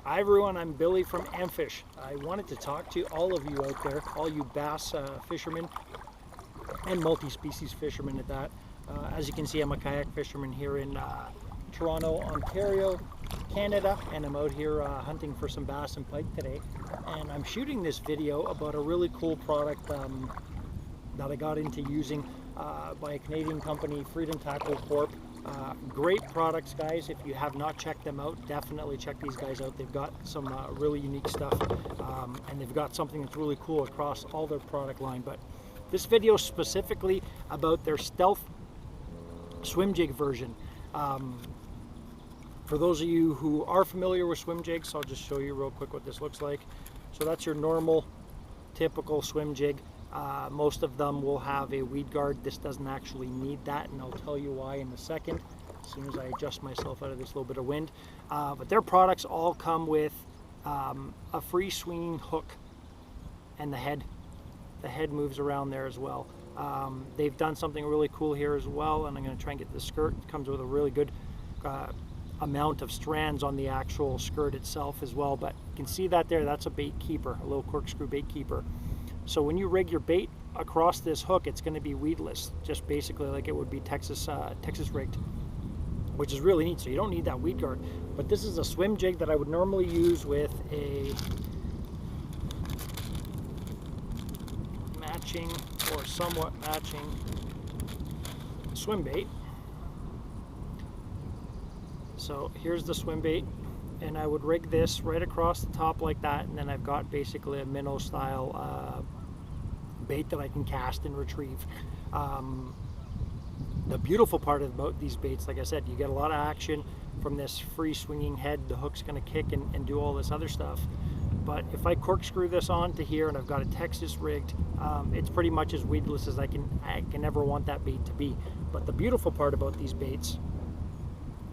Hi everyone, I'm Billy from AMFisH. I wanted to talk to all of you out there, all you bass fishermen and multi-species fishermen at that. As you can see, I'm a kayak fisherman here in Toronto, Ontario, Canada, and I'm out here hunting for some bass and pike today. And I'm shooting this video about a really cool product that I got into using by a Canadian company, Freedom Tackle Corp. Great products, guys. If you have not checked them out, definitely check these guys out. They've got some really unique stuff, and they've got something that's really cool across all their product line. But this video is specifically about their stealth swim jig version. For those of you who are familiar with swim jigs, I'll just show you real quick what this looks like. So that's your normal, typical swim jig. Most of them will have a weed guard. This doesn't actually need that, and I'll tell you why in a second, as soon as I adjust myself out of this little bit of wind. But their products all come with a free swinging hook, and the head moves around there as well. They've done something really cool here as well, and I'm going to try and get the skirt. It comes with a really good amount of strands on the actual skirt itself as well, but you can see that there, that's a bait keeper, a little corkscrew bait keeper. So when you rig your bait across this hook, it's going to be weedless, just basically like it would be Texas rigged, which is really neat. So you don't need that weed guard. But this is a swim jig that I would normally use with a matching or somewhat matching swim bait. So here's the swim bait, and I would rig this right across the top like that, and then I've got basically a minnow style bait that I can cast and retrieve. The beautiful part about these baits, like I said, you get a lot of action from this free swinging head. The hook's going to kick and do all this other stuff. But if I corkscrew this onto here and I've got a Texas rigged, it's pretty much as weedless as I can ever want that bait to be. But the beautiful part about these baits,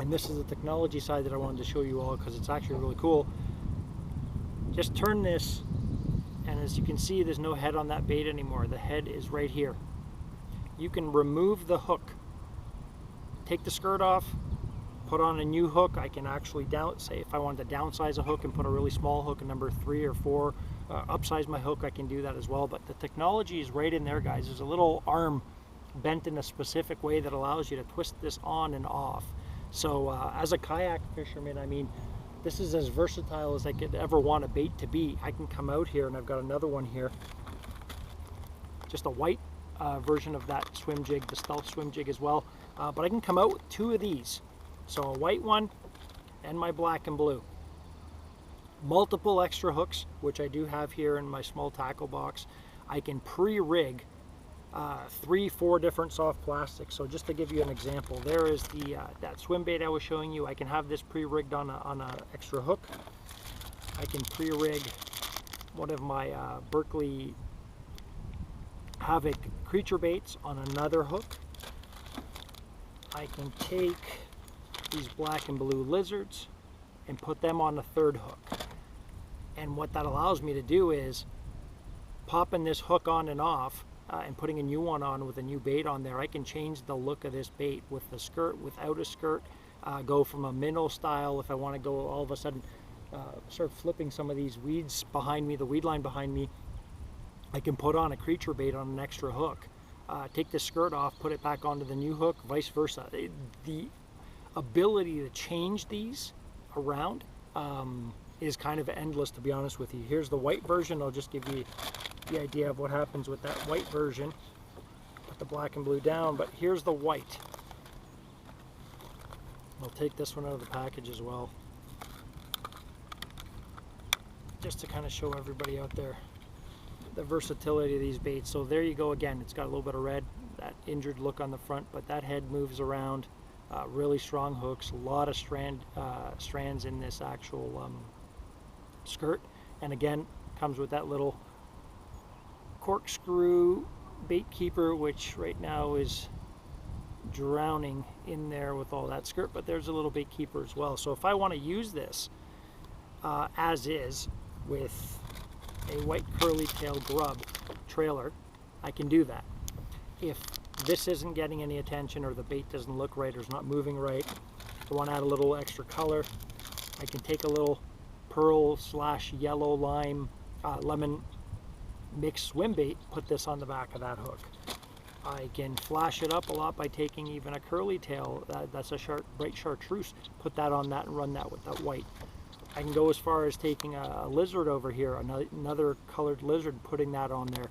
and this is the technology side that I wanted to show you all because it's actually really cool. Just turn this, and as you can see, there's no head on that bait anymore. The head is right here. You can remove the hook, take the skirt off, put on a new hook. I can actually say if I wanted to downsize a hook and put a really small hook, a number 3 or 4, upsize my hook, I can do that as well. But the technology is right in there, guys. There's a little arm bent in a specific way that allows you to twist this on and off. So as a kayak fisherman, I mean, this is as versatile as I could ever want a bait to be. I can come out here, and I've got another one here, just a white version of that swim jig, the stealth swim jig as well. But I can come out with 2 of these. So a white one and my black and blue. Multiple extra hooks, which I do have here in my small tackle box. I can pre-rig 3-4 different soft plastics. So just to give you an example, there is the that swim bait I was showing you. I can have this pre-rigged on a extra hook. I can pre-rig one of my Berkeley Havoc creature baits on another hook. I can take these black and blue lizards and put them on a 3rd hook. And what that allows me to do is popping this hook on and off and putting a new one on with a new bait on there. I can change the look of this bait with the skirt, without a skirt, go from a minnow style. If I want to go all of a sudden start flipping some of these weeds behind me, the weed line behind me, I can put on a creature bait on an extra hook, take the skirt off, put it back onto the new hook, vice versa. The ability to change these around is kind of endless, to be honest with you. Here's the white version. I'll just give you the idea of what happens with that white version. Put the black and blue down, but here's the white. I'll take this one out of the package as well, just to kind of show everybody out there the versatility of these baits. So there you go again. It's got a little bit of red, that injured look on the front, but that head moves around. Really strong hooks, a lot of strands in this actual skirt, and again comes with that little corkscrew bait keeper, which right now is drowning in there with all that skirt, but there's a little bait keeper as well. So if I want to use this as is with a white curly tail grub trailer, I can do that. If this isn't getting any attention, or the bait doesn't look right, or is not moving right, I want to add a little extra color, I can take a little pearl / yellow lime lemon mixed swim bait, put this on the back of that hook. I can flash it up a lot by taking even a curly tail, that's a bright chartreuse, put that on that and run that with that white. I can go as far as taking a lizard over here, another colored lizard, putting that on there.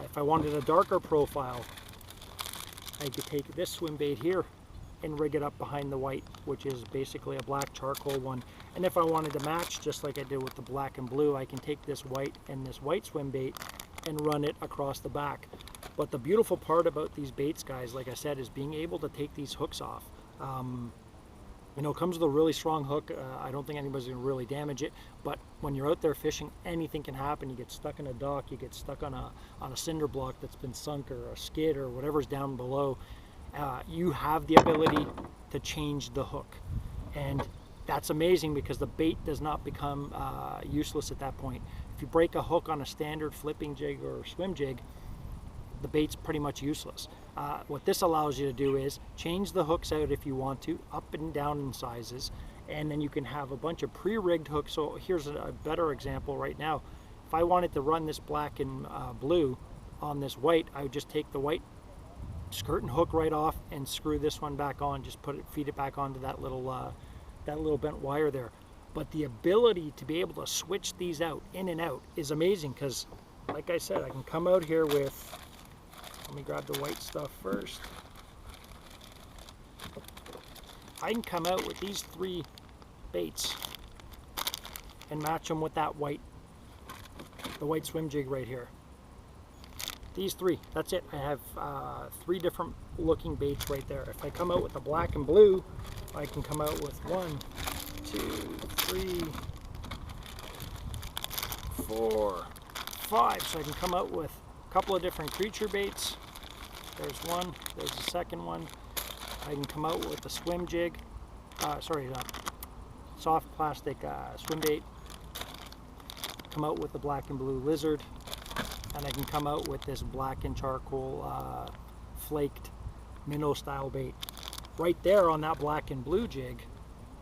If I wanted a darker profile, I could take this swim bait here and rig it up behind the white, which is basically a black charcoal one. And if I wanted to match, just like I did with the black and blue, I can take this white and this white swim bait and run it across the back. But the beautiful part about these baits, guys, like I said, is being able to take these hooks off. You know, it comes with a really strong hook. I don't think anybody's going to really damage it, but when you're out there fishing, anything can happen. You get stuck in a dock, you get stuck on a cinder block that's been sunk, or a skid, or whatever's down below. You have the ability to change the hook, and that's amazing because the bait does not become useless at that point. If you break a hook on a standard flipping jig or swim jig, the bait's pretty much useless. What this allows you to do is change the hooks out if you want to, up and down in sizes, and then you can have a bunch of pre-rigged hooks. So here's a better example right now. If I wanted to run this black and blue on this white, I would just take the white skirt and hook right off and screw this one back on, just feed it back onto that little bent wire there. But the ability to be able to switch these out, in and out, is amazing because, like I said, I can come out here with, let me grab the white stuff first. I can come out with these 3 baits and match them with that the white swim jig right here. These 3, that's it. I have 3 different looking baits right there. If I come out with the black and blue, I can come out with 1, 2, 3, 4, 5. So I can come out with a couple of different creature baits. There's one, there's the second one. I can come out with the swim jig, soft plastic swim bait, come out with the black and blue lizard, and I can come out with this black and charcoal flaked minnow style bait. Right there on that black and blue jig,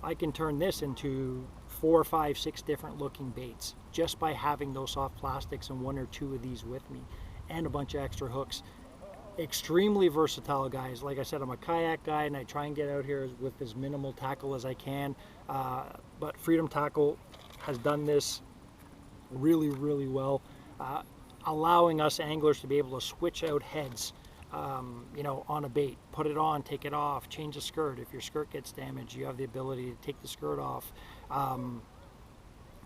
I can turn this into 4, 5, 6 different looking baits just by having those soft plastics and 1 or 2 of these with me, and a bunch of extra hooks. Extremely versatile, guys. Like I said, I'm a kayak guy and I try and get out here with as minimal tackle as I can, but Freedom Tackle has done this really, really well, allowing us anglers to be able to switch out heads, you know, on a bait, put it on, take it off, change the skirt. If your skirt gets damaged, you have the ability to take the skirt off.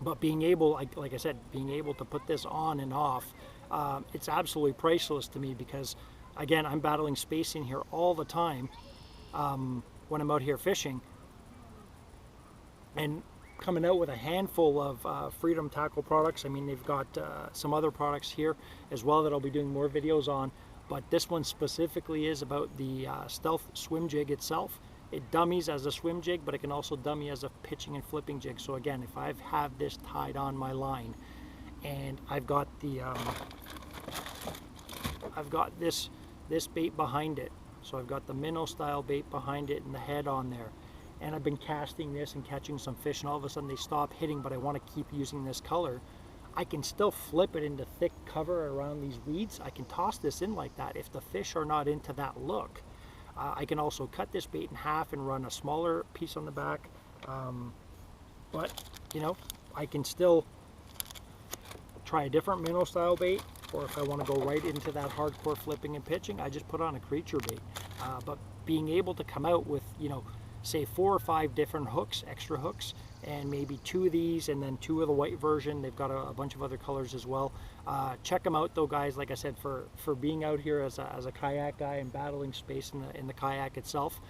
But being able, like I said, being able to put this on and off, it's absolutely priceless to me because, again, I'm battling space in here all the time when I'm out here fishing, and coming out with a handful of Freedom Tackle products. I mean, they've got some other products here as well that I'll be doing more videos on, but this one specifically is about the stealth swim jig itself. It dummies as a swim jig, but it can also dummy as a pitching and flipping jig. So again, if I have this tied on my line and I've got the this bait behind it, so I've got the minnow style bait behind it and the head on there, and I've been casting this and catching some fish, and all of a sudden they stop hitting, but I want to keep using this color, I can still flip it into thick cover around these weeds. I can toss this in like that if the fish are not into that look. I can also cut this bait in half and run a smaller piece on the back, but you know, I can still try a different minnow style bait, or if I want to go right into that hardcore flipping and pitching, I just put on a creature bait. But being able to come out with, you know, say 4 or 5 different hooks, extra hooks, and maybe 2 of these and then 2 of the white version. They've got a bunch of other colors as well. Check them out though, guys. Like I said, for being out here as a kayak guy and battling space in the kayak itself,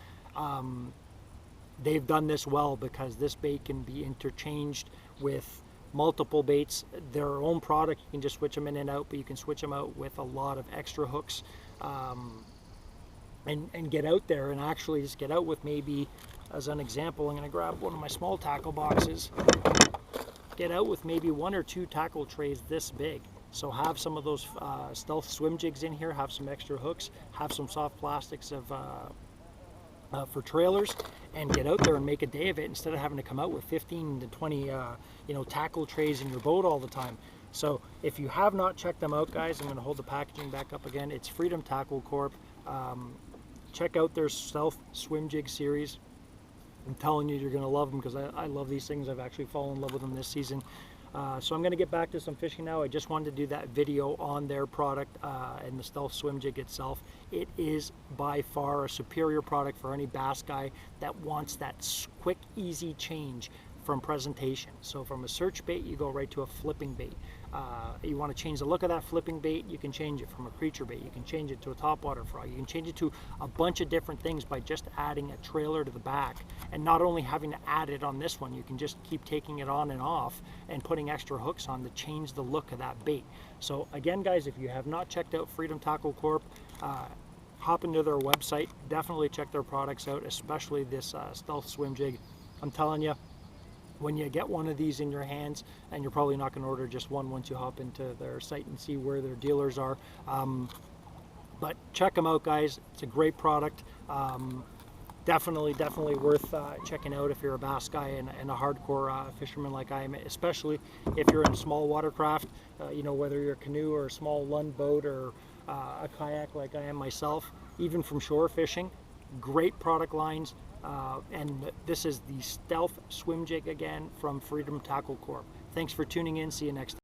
they've done this well, because this bait can be interchanged with multiple baits. Their own product, you can just switch them in and out, but you can switch them out with a lot of extra hooks, and get out there and actually just get out with, maybe as an example, I'm going to grab one of my small tackle boxes, get out with maybe 1 or 2 tackle trays this big. So have some of those stealth swim jigs in here, have some extra hooks, have some soft plastics of for trailers, and get out there and make a day of it instead of having to come out with 15 to 20 tackle trays in your boat all the time. So if you have not checked them out, guys, I'm going to hold the packaging back up again. It's Freedom Tackle Corp. Check out their Stealth Swim Jig series. I'm telling you, you're going to love them, because I love these things. I've actually fallen in love with them this season. So I'm going to get back to some fishing now. I just wanted to do that video on their product and the Stealth Swim Jig itself. It is by far a superior product for any bass guy that wants that quick, easy change from presentation. So from a search bait, you go right to a flipping bait. You want to change the look of that flipping bait, you can change it from a creature bait, you can change it to a topwater frog, you can change it to a bunch of different things by just adding a trailer to the back, and not only having to add it on this one, you can just keep taking it on and off and putting extra hooks on to change the look of that bait. So again, guys, if you have not checked out Freedom Tackle Corp, hop into their website, definitely check their products out, especially this Stealth Swim Jig. I'm telling you, when you get one of these in your hands, and you're probably not going to order just one once you hop into their site and see where their dealers are, but check them out, guys. It's a great product. Definitely worth checking out if you're a bass guy and a hardcore fisherman like I am, especially if you're in small watercraft, whether you're a canoe or a small Lund boat or a kayak like I am myself, even from shore fishing. Great product lines. And this is the Stealth Swim Jig again from Freedom Tackle Corp. Thanks for tuning in. See you next time.